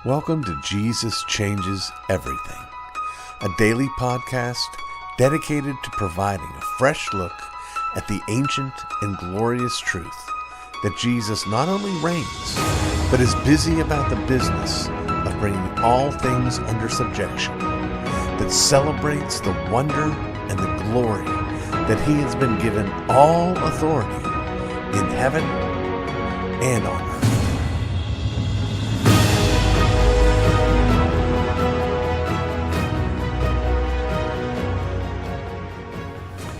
Welcome to Jesus Changes Everything, a daily podcast dedicated to providing a fresh look at the ancient and glorious truth that Jesus not only reigns, but is busy about the business of bringing all things under subjection, that celebrates the wonder and the glory that he has been given all authority in heaven and on earth.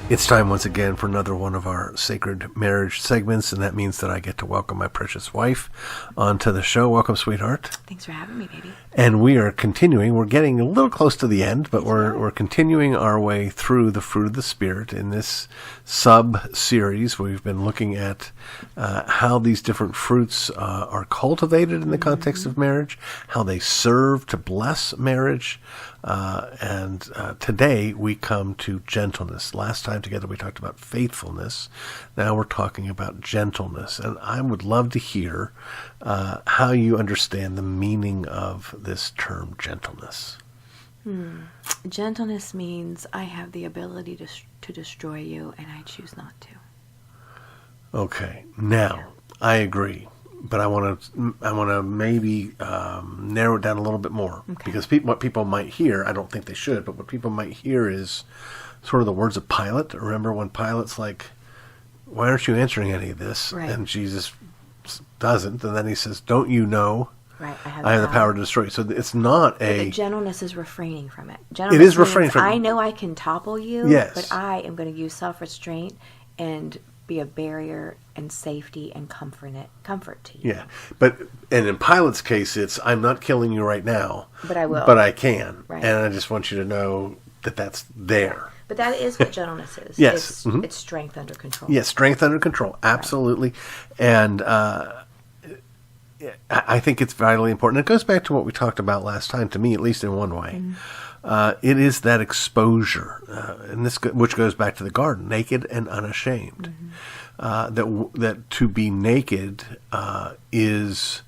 It's time once again for another one of our sacred marriage segments, and that means that I get to welcome my precious wife onto the show. Welcome, sweetheart. Thanks for having me, baby. And we are continuing. We're getting a little close to the end, but we're continuing our way through the fruit of the Spirit in this sub-series. We've been looking at how these different fruits are cultivated in the context of marriage, how they serve to bless marriage. And today we come to gentleness. Last time together we talked about faithfulness. Now we're talking about gentleness. And I would love to hear how you understand the meaning of this term gentleness. Gentleness means I have the ability to destroy you, and I choose not to. Okay. Now, I agree. But I want to maybe narrow it down a little bit more. Okay. Because what people might hear, I don't think they should, but what people might hear is sort of the words of Pilate. Remember when Pilate's like, why aren't you answering any of this? Right. And Jesus doesn't. And then he says, don't you know right, I have the power to destroy you? So it's not but gentleness is refraining from it. It is refraining from it. I know I can topple you, yes, but I am going to use self-restraint and be a barrier and safety and comfort to you. Yeah, and in Pilate's case, it's I'm not killing you right now, but I will. But I can, right. And I just want you to know that that's there. But that is what gentleness is. Yes, it's strength under control. Yes, strength under control, absolutely, right. And I think it's vitally important. It goes back to what we talked about last time. To me, at least in one way. It is that exposure, and which goes back to the garden, naked and unashamed. That to be naked is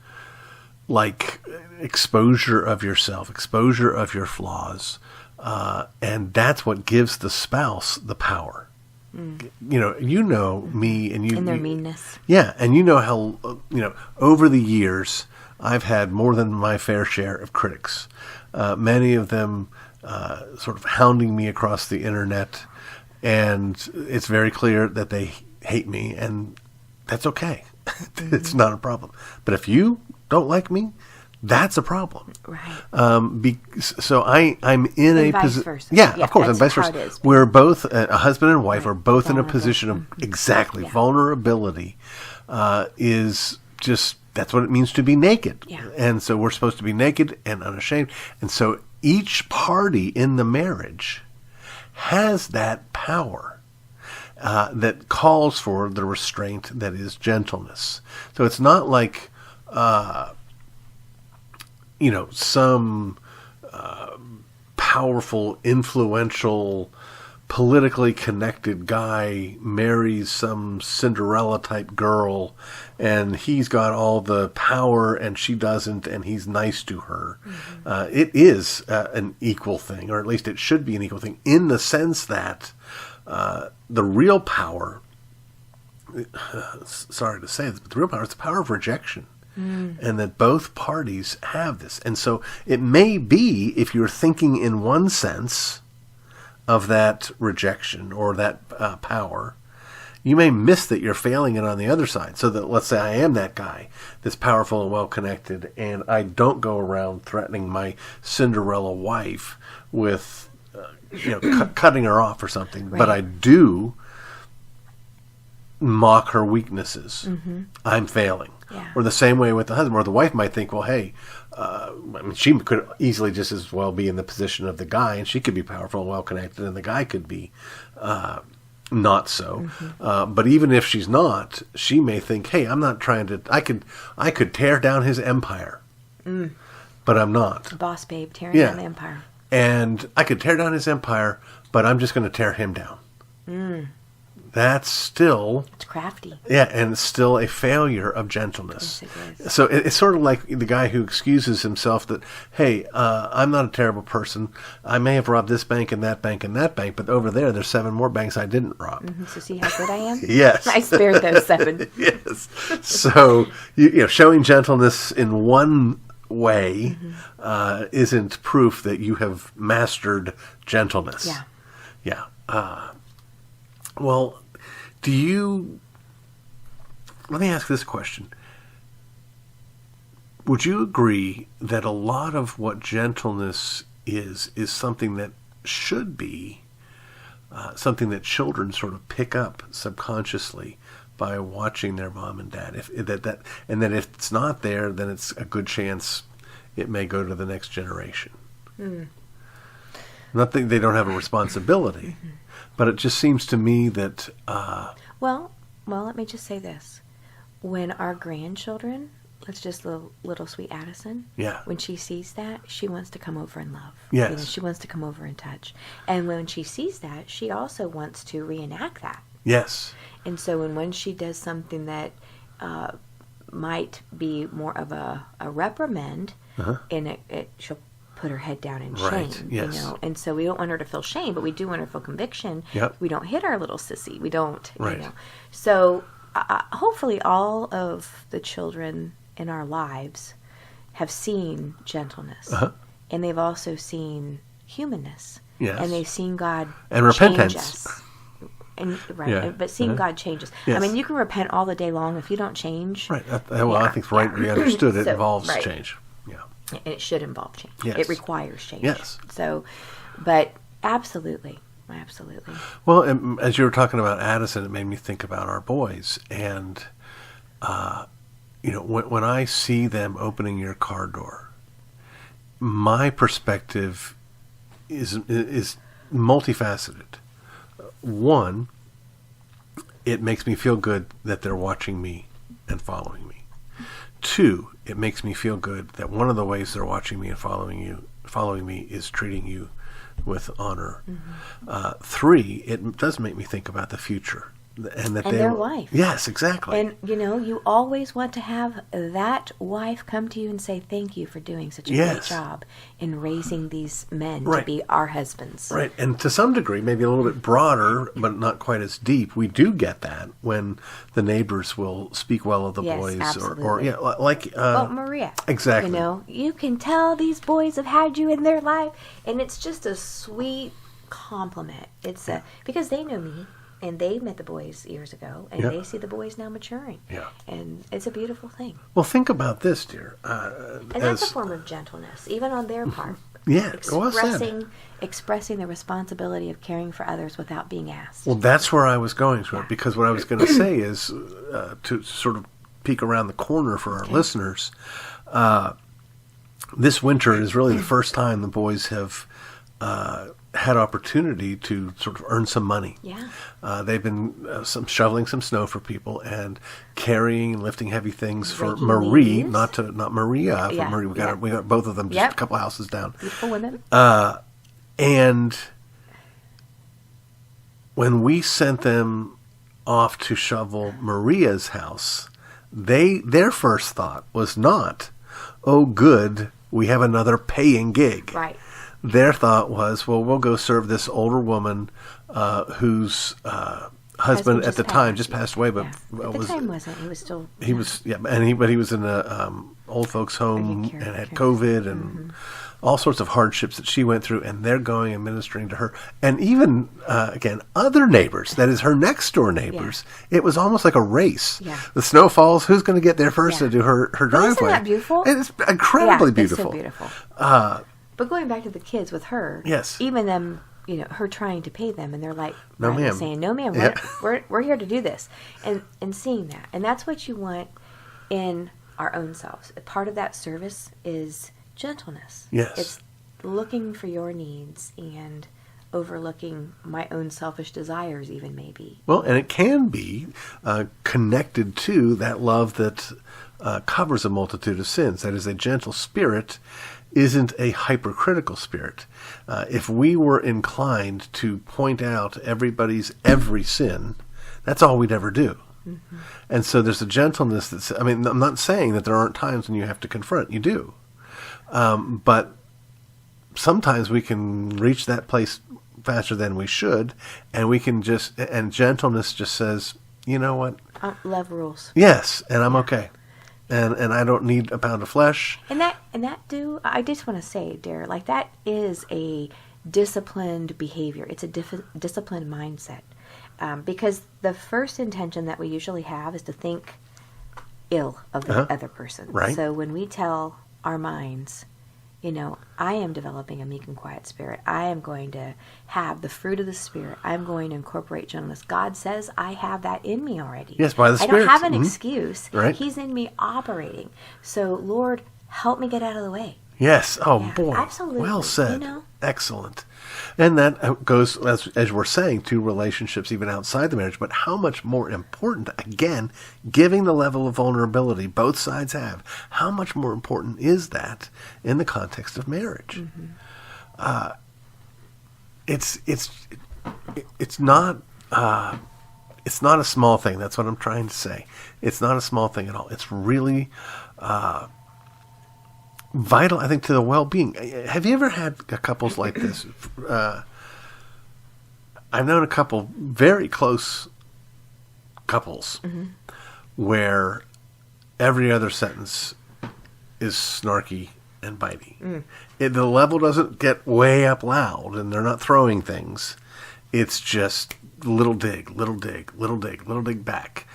like exposure of yourself, exposure of your flaws, and that's what gives the spouse the power. You know me, and in their meanness. Yeah, and you know how over the years I've had more than my fair share of critics. Many of them sort of hounding me across the internet, and it's very clear that they hate me, and that's okay. It's not a problem. But if you don't like me, that's a problem. Right. So I'm in a position. Yeah, of course, and vice versa. We're both a husband and wife are both in a position of vulnerability. Is just that's what it means to be naked. Yeah. And so we're supposed to be naked and unashamed. And so each party in the marriage has that power that calls for the restraint that is gentleness. So it's not like, some powerful, influential, politically connected guy marries some Cinderella type girl, and he's got all the power and she doesn't, and he's nice to her. It is an equal thing, or at least it should be an equal thing, in the sense that the real power, sorry to say this, but the real power is the power of rejection. And that both parties have this. And so it may be, if you're thinking in one sense of that rejection or that power, you may miss that you're failing it on the other side. So that, let's say I am that guy that's powerful and well-connected, and I don't go around threatening my Cinderella wife with cutting her off or something, right. But I do mock her weaknesses. I'm failing. Yeah. Or the same way with the husband, or the wife might think, well, hey, she could easily just as well be in the position of the guy, and she could be powerful and well-connected, and the guy could be not so. But even if she's not, she may think, hey, I'm not trying to, I could tear down his empire, but I'm not. Boss babe tearing down the empire. And I could tear down his empire, but I'm just going to tear him down. that's still... It's crafty. Yeah, and it's still a failure of gentleness. Yes, it is. So it's sort of like the guy who excuses himself that, hey, I'm not a terrible person. I may have robbed this bank and that bank and that bank, but over there's 7 more banks I didn't rob. Mm-hmm. So see how good I am? Yes. I spared those 7. Yes. So, showing gentleness in one way isn't proof that you have mastered gentleness. Yeah. Yeah. Well, let me ask this question. Would you agree that a lot of what gentleness is something that should be something that children sort of pick up subconsciously by watching their mom and dad? If it's not there, then it's a good chance it may go to the next generation. Not that they don't have a responsibility, but it just seems to me that... Well, let me just say this. When our grandchildren, let's just little sweet Addison, when she sees that, she wants to come over and love. Yes. She wants to come over and touch. And when she sees that, she also wants to reenact that. Yes. And so when she does something that might be more of a reprimand, and she'll put her head down in shame, yes. And so we don't want her to feel shame, but we do want her to feel conviction. Yep. We don't hit our little sissy. We don't, right. So hopefully all of the children in our lives have seen gentleness, and they've also seen humanness, and they've seen God and repentance. Us. And but seeing God changes. Yes. I mean, you can repent all the day long if you don't change. Right. I think rightly understood, it involves change. Yeah. And it should involve change. Yes. It requires change. Yes. So, but absolutely. Well, as you were talking about Addison, it made me think about our boys. And, when I see them opening your car door, my perspective is multifaceted. One, it makes me feel good that they're watching me and following me. 2, it makes me feel good that one of the ways they're watching me and following me is treating you with honor. 3, it does make me think about the future. And their wife. Yes, exactly. And, you always want to have that wife come to you and say, thank you for doing such a great job in raising these men to be our husbands. Right. And to some degree, maybe a little bit broader, but not quite as deep, we do get that when the neighbors will speak well of the boys. Absolutely. Or Maria. Exactly. You can tell these boys have had you in their life, and it's just a sweet compliment. It's because they know me. And they met the boys years ago, and they see the boys now maturing. Yeah. And it's a beautiful thing. Well, think about this, dear. And that's a form of gentleness, even on their part. Yeah, expressing the responsibility of caring for others without being asked. Well, that's where I was going to it, because what I was going to say is, to sort of peek around the corner for our listeners, this winter is really the first time the boys have had opportunity to sort of earn some money. Yeah. They've been shoveling some snow for people and carrying and lifting heavy things for Marie, not Maria. For Marie, we got both of them just a couple houses down. Beautiful women. And when we sent them off to shovel Maria's house, their first thought was not, oh, good, we have another paying gig. Right. Their thought was, well, we'll go serve this older woman whose husband at the time just passed away, but at the time wasn't. He was still. He was, but he was in a old folks' home and had COVID and all sorts of hardships that she went through, and they're going and ministering to her, and even again other neighbors. That is her next door neighbors. Yeah. It was almost like a race. Yeah. The snow falls. Who's going to get there first to do her driveway? Isn't that beautiful? It's incredibly beautiful. It's so beautiful. But going back to the kids with her, even them, her trying to pay them, and they're like, no ma'am, saying, no ma'am, we're here to do this, and seeing that, and that's what you want in our own selves. Part of that service is gentleness. Yes, it's looking for your needs and overlooking my own selfish desires, even maybe. Well, and it can be connected to that love that covers a multitude of sins. That is, a gentle spirit isn't a hypercritical spirit. If we were inclined to point out everybody's every sin That's all we'd ever do. And so there's a gentleness that's, I mean, I'm not saying that there aren't times when you have to confront. You do. But sometimes we can reach that place faster than we should, and we can just, and gentleness just says, you know what? Love rules. Yes, and I'm okay. And I don't need a pound of flesh. And that I just want to say, Dare, like that is a disciplined behavior. It's a disciplined mindset. Because the first intention that we usually have is to think ill of the other person. Right. So when we tell our minds, I am developing a meek and quiet spirit. I am going to have the fruit of the Spirit. I'm going to incorporate gentleness. God says I have that in me already. Yes, by the Spirit. I don't have an excuse. Right. He's in me operating. So, Lord, help me get out of the way. Yes. Oh, Yeah, boy. absolutely. Well said. Excellent. And that goes, as we're saying, to relationships even outside the marriage. But how much more important, again, giving the level of vulnerability both sides have, how much more important is that in the context of marriage? It's not a small thing. That's what I'm trying to say. It's not a small thing at all. It's really vital, I think, to the well-being. Have you ever had couples like this? I've known a couple, very close couples, where every other sentence is snarky and bitey. The level doesn't get way up loud, and they're not throwing things. It's just little dig, little dig, little dig, little dig back.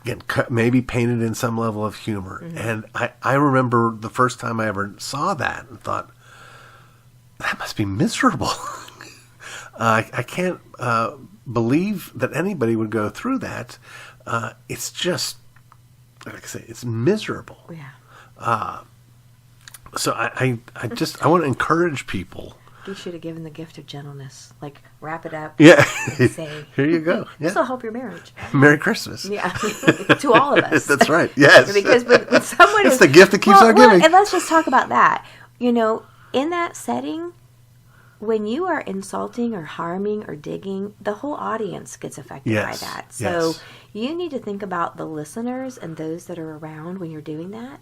Again, maybe painted in some level of humor. And I remember the first time I ever saw that and thought, that must be miserable. I can't believe that anybody would go through that. It's just, like I say, it's miserable. Yeah. So I want to encourage people. You should have given the gift of gentleness. Like, wrap it up. Yeah. And say, here you go. Yeah. This will help your marriage. Merry Christmas. Yeah. To all of us. That's right. Yes. Because when someone it's the gift that keeps on giving. And let's just talk about that. In that setting, when you are insulting or harming or digging, the whole audience gets affected by that. So you need to think about the listeners and those that are around when you're doing that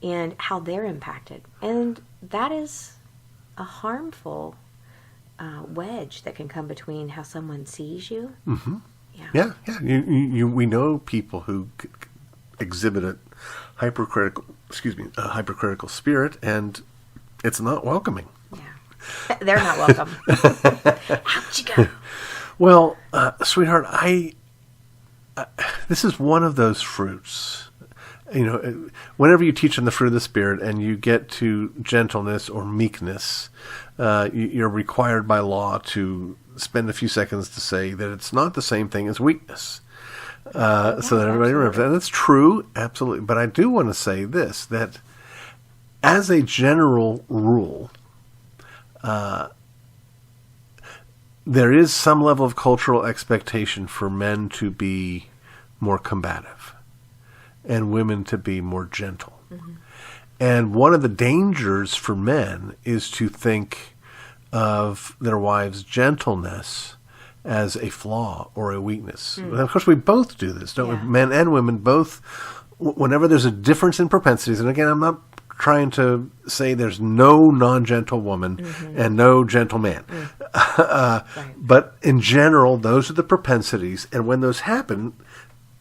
and how they're impacted. And that is a harmful wedge that can come between how someone sees you. Mm-hmm. Yeah. We know people who exhibit a hypercritical spirit, and it's not welcoming. Yeah, they're not welcome. Out you go. Well, sweetheart, this is one of those fruits. Whenever you teach on the fruit of the Spirit and you get to gentleness or meekness, you're required by law to spend a few seconds to say that it's not the same thing as weakness. So that everybody remembers. And it's true, absolutely. But I do want to say this, that as a general rule, there is some level of cultural expectation for men to be more combative and women to be more gentle. Mm-hmm. And one of the dangers for men is to think of their wives' gentleness as a flaw or a weakness. Mm. And of course, we both do this, don't we? Men and women both, whenever there's a difference in propensities, and again, I'm not trying to say there's no non-gentle woman and no gentle man. Right. But in general, those are the propensities. And when those happen,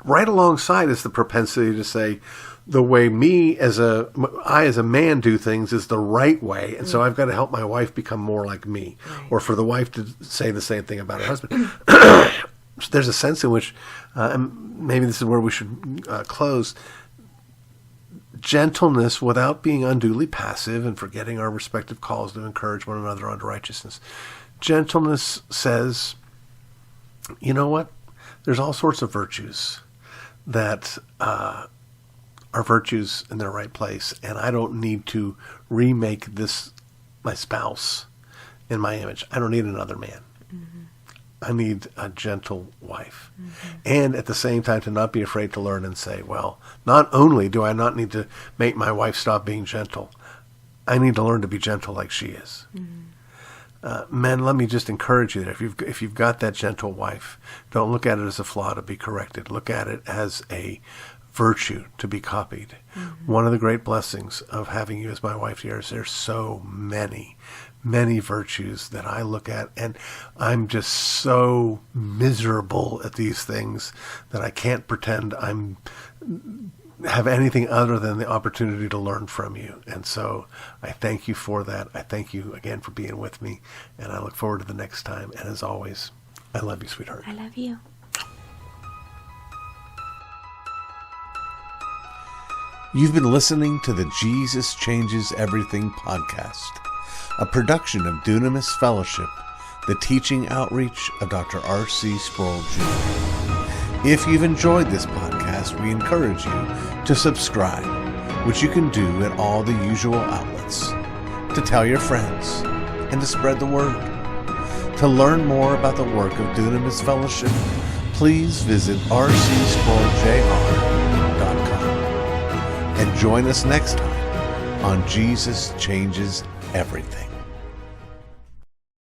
right alongside is the propensity to say, the way I as a man do things is the right way, and so I've got to help my wife become more like me. Right. Or for the wife to say the same thing about her husband. There's a sense in which, and maybe this is where we should close, gentleness without being unduly passive and forgetting our respective calls to encourage one another unto righteousness. Gentleness says, you know what? There's all sorts of virtues that are virtues in their right place, and I don't need to remake this my spouse in my image. I don't need another man. Mm-hmm. I need a gentle wife. Mm-hmm. And at the same time, to not be afraid to learn and say, well, not only do I not need to make my wife stop being gentle, I need to learn to be gentle like she is. Mm-hmm. Men, let me just encourage you that if you've got that gentle wife, don't look at it as a flaw to be corrected. Look at it as a virtue to be copied. Mm-hmm. One of the great blessings of having you as my wife here is there's so many virtues that I look at, and I'm just so miserable at these things that I can't pretend have anything other than the opportunity to learn from you. And so I thank you for that. I thank you again for being with me, and I look forward to the next time. And as always, I love you, sweetheart. I love you. You've been listening to the Jesus Changes Everything podcast, a production of Dunamis Fellowship, the teaching outreach of Dr. R.C. Sproul Jr. If you've enjoyed this podcast, we encourage you to subscribe, which you can do at all the usual outlets, to tell your friends, and to spread the word. To learn more about the work of Dunamis Fellowship, please visit rcsproulJR.com. And join us next time on Jesus Changes Everything.